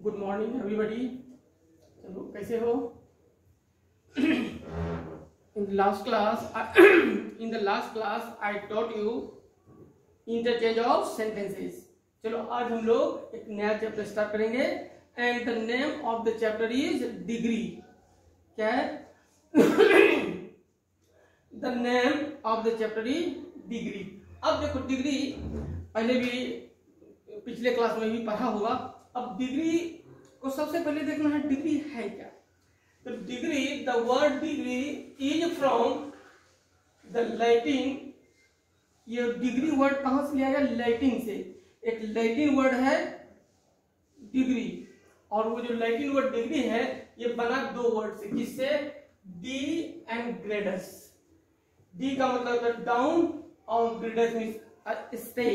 Good morning everybody. चलो कैसे हो? in the last class I taught you interchange of sentences. चलो आज हम लोग एक नया चैप्टर स्टार्ट करेंगे and the name of the chapter is degree. क्या है? The name of the chapter is degree. अब देखो डिग्री पहले भी पिछले क्लास में भी पढ़ा होगा। अब डिग्री को सबसे पहले देखना है डिग्री है क्या। तो degree, the word degree is from the Latin. ये डिग्री वर्ड कहां से लिया गया? लैटिन से। एक लैटिन वर्ड है डिग्री, और वो जो लैटिन वर्ड डिग्री है ये बना दो वर्ड से। किससे? D and ग्रेडस। डी का मतलब है डाउन और grades means stay.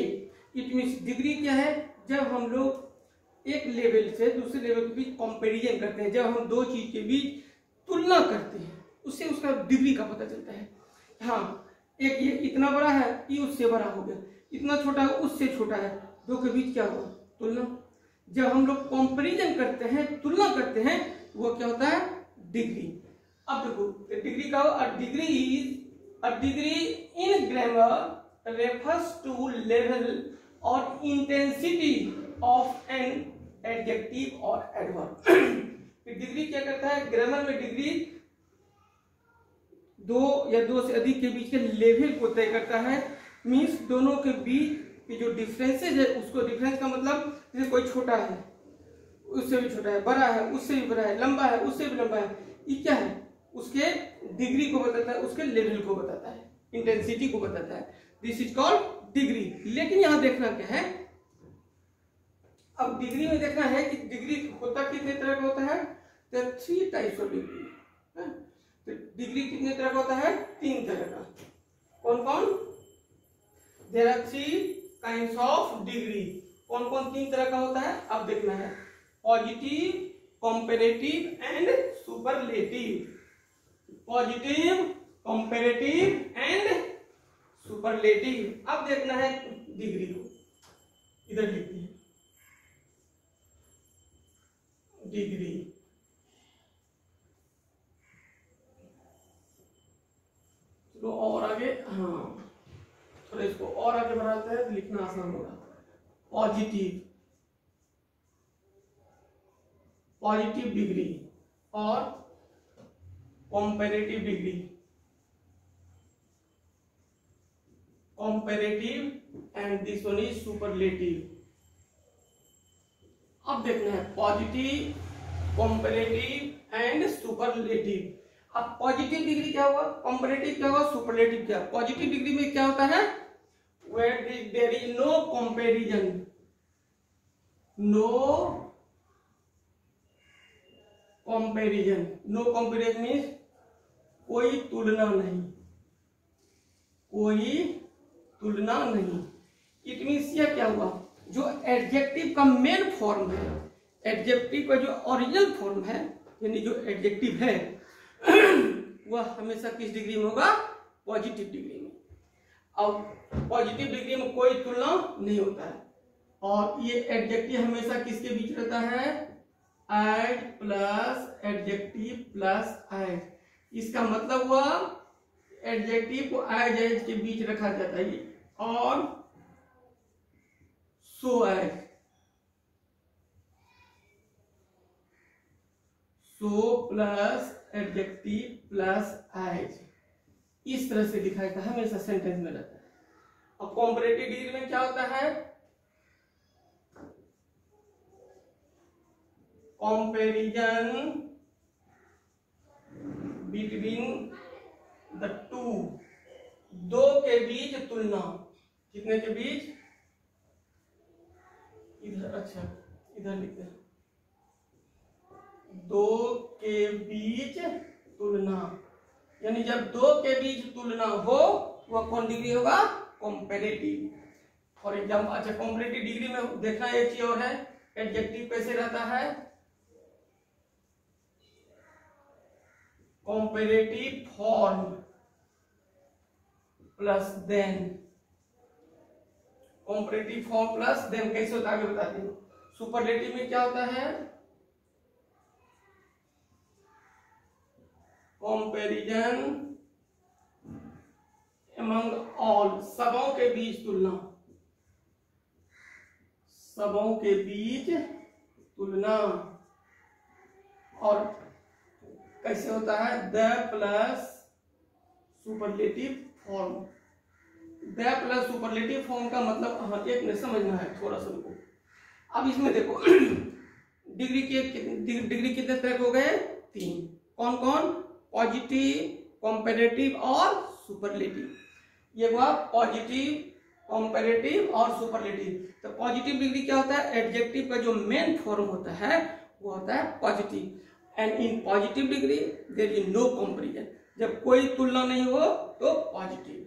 It means degree क्या है? जब हम लोग एक लेवल से दूसरे लेवल के बीच कंपैरिजन करते हैं, जब हम दो चीज के बीच तुलना करते हैं, उससे उसका डिग्री का पता चलता है। हाँ, एक ये इतना बड़ा है, ये उससे बड़ा हो गया, इतना छोटा है उससे छोटा है, दो के बीच क्या हुआ? तुलना। जब हम लोग कंपैरिजन करते हैं, तुलना करते हैं, वो क्या होता है? डिग्री। अब देखो डिग्री का, a degree in grammar refers to level और इंटेंसिटी ऑफ एन एडजेक्टिव और एडवर्ब। डिग्री क्या करता है? ग्रामर में डिग्री दो या दो से अधिक के बीच के लेवल को तय करता है। मींस दोनों के बीच के जो डिफरेंसेज है उसको, डिफरेंस का मतलब जैसे कोई छोटा है उससे भी छोटा है, बड़ा है उससे भी बड़ा है, लंबा है उससे भी लंबा है, ये क्या है? उसके डिग्री को बताता है, उसके लेवल को बताता है, इंटेंसिटी को बताता है। This is called degree. लेकिन यहां देखना क्या है, अब डिग्री में देखना है कि डिग्री होता कितने तरह का होता है? तो 3 टाइप्स ऑफ डिग्री। तो डिग्री कितने तरह का होता है? 3 तरह का। कौन कौन? There are 3 kinds of degree. कौन कौन 3 तरह का होता है? अब देखना है। Positive, comparative and superlative. Positive, comparative and superlative. अब देखना है डिग्री को, इधर लिखते हैं डिग्री। चलो और आगे, हाँ थोड़ा इसको और आगे बढ़ाते हैं तो लिखना आसान होगा। पॉजिटिव, पॉजिटिव डिग्री और comparative degree. Comparative and this one is superlative. अब देखना है पॉजिटिव, कंपैरेटिव एंड सुपरलेटिव। अब पॉजिटिव डिग्री क्या हुआ, कंपैरेटिव क्या हुआ, सुपरलेटिव क्या? पॉजिटिव डिग्री में क्या होता है? Where there is no comparison, no comparison. No comparison means कोई तुलना नहीं, कोई तुलना नहीं। इट मीन्स यह क्या हुआ? जो एडजेक्टिव का मेन फॉर्म है, एडजेक्टिव का जो ओरिजिनल फॉर्म है, यानी जो एडजेक्टिव है वह हमेशा किस डिग्री में होगा? पॉजिटिव डिग्री में। अब पॉजिटिव डिग्री में कोई तुलना नहीं होता है, और ये एडजेक्टिव हमेशा किसके बीच रहता है? As plus adjective plus as. इसका मतलब हुआ एडजेक्टिव को एज के बीच रखा जाता है, और so as, so plus adjective plus as, इस तरह से दिखाई था हमेशा सेंटेंस में रहता है। अब कंपैरेटिव डिग्री में क्या होता है? कंपैरिजन बिटवीन द टू, दो के बीच तुलना। कितने के बीच? इधर, अच्छा इधर लिखते हैं, दो के बीच तुलना। यानी जब दो के बीच तुलना हो वह कौन डिग्री होगा? कंपैरेटिव। फॉर एग्जाम्पल, अच्छा कंपैरेटिव डिग्री में देखना एक चीज और है, एडजेक्टिव कैसे रहता है? Comparative form plus than. Comparative form plus than कैसे होता है आगे बताते हैं। सुपरलेटिव में क्या होता है? कंपैरिजन among all, सबों के बीच तुलना, सबों के बीच तुलना। और कैसे होता है? The plus superlative form. The plus superlative form का मतलब हाँ एक में समझना है थोड़ा सा को। अब इसमें देखो डिग्री कितने तरह के हो गए? 3। कौन कौन? पॉजिटिव, कंपैरेटिव और सुपरलेटिव। ये हुआ पॉजिटिव, कंपैरेटिव और सुपरलेटिव। तो पॉजिटिव डिग्री क्या होता है? एडजेक्टिव का जो मेन फॉर्म होता है वो होता है positive. And in positive degree there is no comparison, जब कोई तुलना नहीं हो तो पॉजिटिव।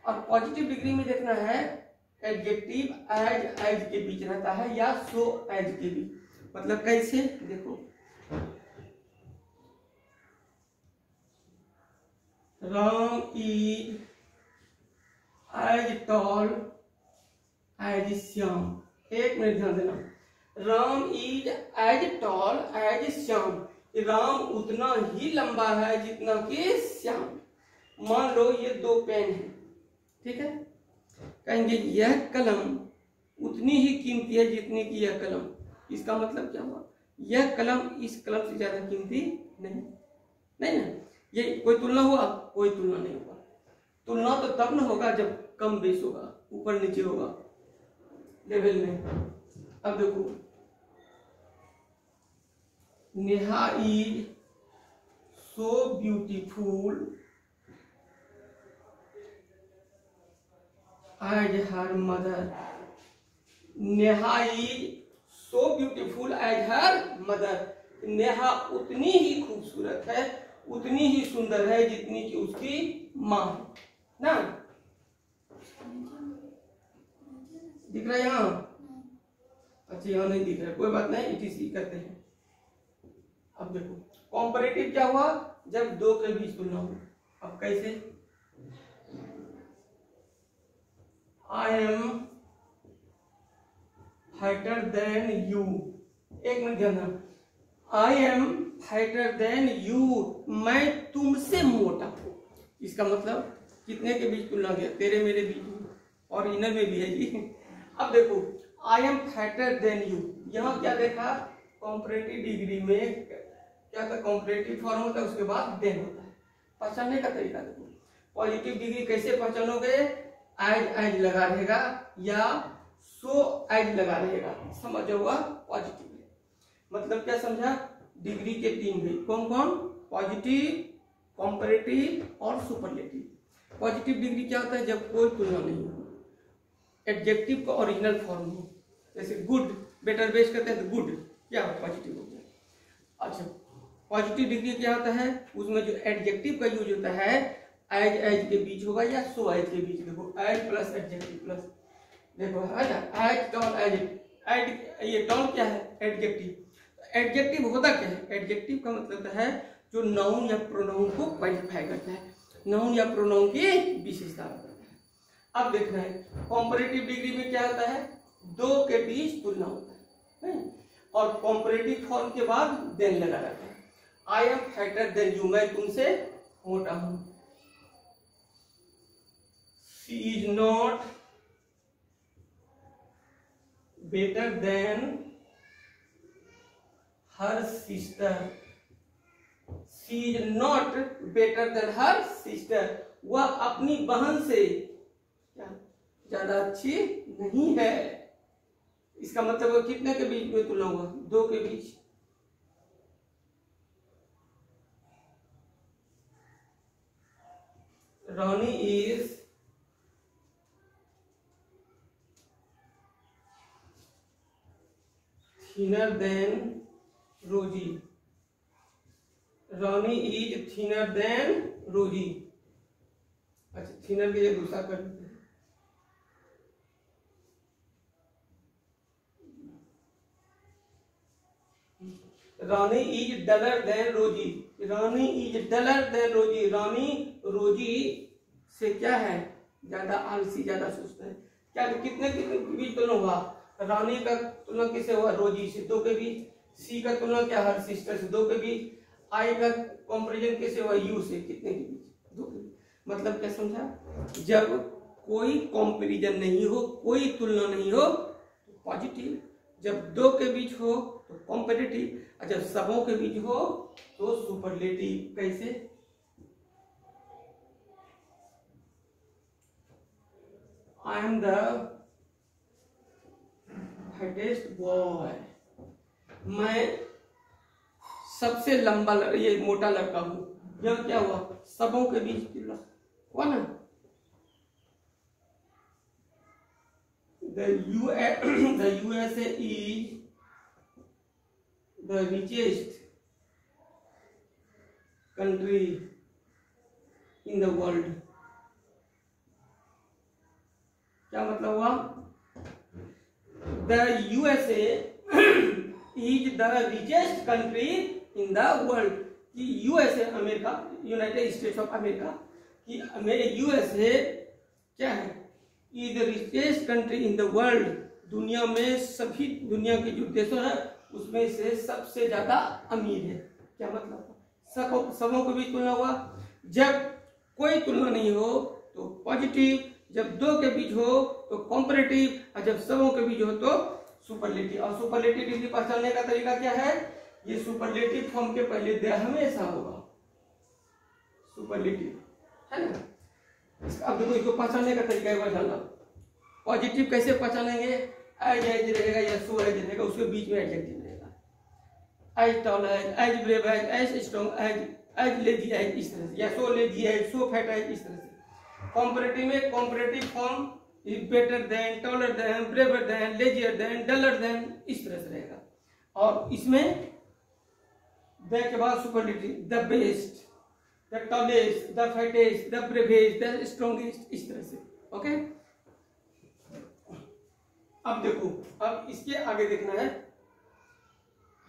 और पॉजिटिव डिग्री में देखना है एडजेक्टिव एज के बीच रहता है या सो एज के बीच। मतलब कैसे? देखो Ram is as tall as Shyam. एक मिनट ध्यान देना, Ram is as tall as Shyam. Ram उतना ही लंबा है जितना कि श्याम। मान लो ये 2 पेन है, ठीक है? कहेंगे यह कलम उतनी ही कीमती है जितनी की यह कलम। इसका मतलब क्या हुआ? यह कलम इस कलम से ज्यादा कीमती नहीं, नहीं ना? ये कोई तुलना हुआ? कोई तुलना नहीं हुआ। तुलना तो तब न होगा जब कम बेस होगा, ऊपर नीचे होगा लेवल में। अब देखो Neha is so beautiful as her mother. Neha is so beautiful as her mother. Neha उतनी ही खूबसूरत है, उतनी ही सुंदर है जितनी कि उसकी माँ है ना। दिख रहा है यहाँ? अच्छा यहाँ नहीं दिख रहा, कोई बात नहीं, इटीसी करते हैं। अब देखो कॉम्पैरेटिव क्या हुआ? जब 2 के बीच तुलना हो। अब कैसे? I am fatter than you. एक मिनट ध्यान, I am fatter than you, मैं तुमसे मोटा हूं। इसका मतलब कितने के बीच तुलना किया? तेरे मेरे बीच में, और इनर में भी है जी। अब देखो I am fatter than you, यहाँ क्या देखा? कॉम्पैरेटिव डिग्री में क्या था? कॉम्पैरेटिव फॉर्म होता है, उसके बाद देन होता है। पहचानने का तरीका देखो, पॉजिटिव डिग्री कैसे पहचानोगे? एज लगा रहेगा या सो एज लगा रहेगा, समझ होगा पॉजिटिव। मतलब क्या समझा? डिग्री के 3 भाई कौन कौन? पॉजिटिव, कंपैरेटिव और सुपरलेटिव। पॉजिटिव डिग्री क्या होता है? जब कोई तुलना नहीं हो, एडजेक्टिव का ओरिजिनल फॉर्म हो। जैसे गुड, बेटर, बेस्ट करते हैं तो गुड क्या पॉजिटिव हो गया। अच्छा पॉजिटिव डिग्री क्या होता है? उसमें जो एडजेक्टिव का यूज होता है एज के बीच होगा या सो एज के बीच। देखो एज प्लस एडजेक्टिव प्लस, देखो है ना, एज टॉल एज। ये टॉल क्या है? एडजेक्टिव। एडजेक्टिव होता क्या है? एडजेक्टिव का मतलब है जो नाउन या प्रोनाउन को क्वालिफाई करता है, नाउन या प्रोनाउन की विशेषता करता है। अब देखना है कॉम्पैरेटिव डिग्री में क्या होता है? 2 के बीच तुलना होता है, और कॉम्पैरेटिव फॉर्म के बाद देन लगा रहता है। I am fatter than you, मैं तुमसे मोटा हूं। She is not better than her sister. She is not better than her sister, वह अपनी बहन से क्या ज्यादा अच्छी नहीं है। इसका मतलब कितने के बीच में तुलना हुआ? 2 के बीच। रानी इज थिनर देन रोजी। रानी इज थिनर देन रोजी। अच्छा थिनर के लिए दूसरा कर देते हैं। रानी इज डलर देन रोजी। रानी इज डलर देन रोजी। रानी रोजी से क्या है? ज्यादा आलसी, ज्यादा सुस्त है। क्या कितने के बीच तुलना हुआ? रानी का तुलना किसे हुआ? रोजी से। 2 के बीच। सी का तुलना क्या? हर सिस्टर से। 2 के बीच। आई का कंपैरिजन कैसे हुआ, यू से कितने के बीच, दो के बीच। मतलब क्या समझा, जब कोई कंपैरिजन नहीं हो, कोई तुलना नहीं हो तो पॉजिटिव, जब दो के बीच हो तो कॉम्पिटिटिव, और जब सबों के बीच हो तो सुपरलेटिव। कैसे, आई एम द फाइटेस्ट बॉय, मैं सबसे लंबा ये मोटा लड़का हूं। यह क्या हुआ, सबों के बीच तुलना हुआ ना। The USA is the richest country in the world। क्या मतलब हुआ, The USA is the richest country in the world। कि USA America, United states of America, कि USA क्या है, is the richest country in the world, दुनिया में सभी दुनिया के जो देशों है उसमें से सबसे ज्यादा अमीर है। क्या मतलब, सबों के बीच तुलना हुआ, जब कोई तुलना नहीं हो तो पॉजिटिव, जब दो के बीच हो तो कॉम्पैरेटिव, और जब सबों के बीच हो तो सुपरलेटिव। और सुपरलेटिव डिग्री पहचानने का तरीका क्या है, ये सुपरलेटिव फॉर्म के पहले दे हमेशा होगा सुपरलेटिव, है ना। अब देखो इसको पहचानने का तरीका है जानना। पॉजिटिव कैसे पहचानेंगे, एज रहेगा या सो एज रहेगा, उसके बीच में एडजेक्टिव रहेगा। As tall as, as brave as, as strong as, as lazy as, इस तरह से, या so lazy as, so fat as, इस तरह से। कॉम्पैरेटिव में comparative form is better than, taller than, braver than, lazier than, duller than, इस तरह से रहेगा। और इसमें द के बाद superlative, the best, the tallest, the fattest, the bravest, the strongest, इस तरह से। ओके, अब देखो, अब इसके आगे देखना है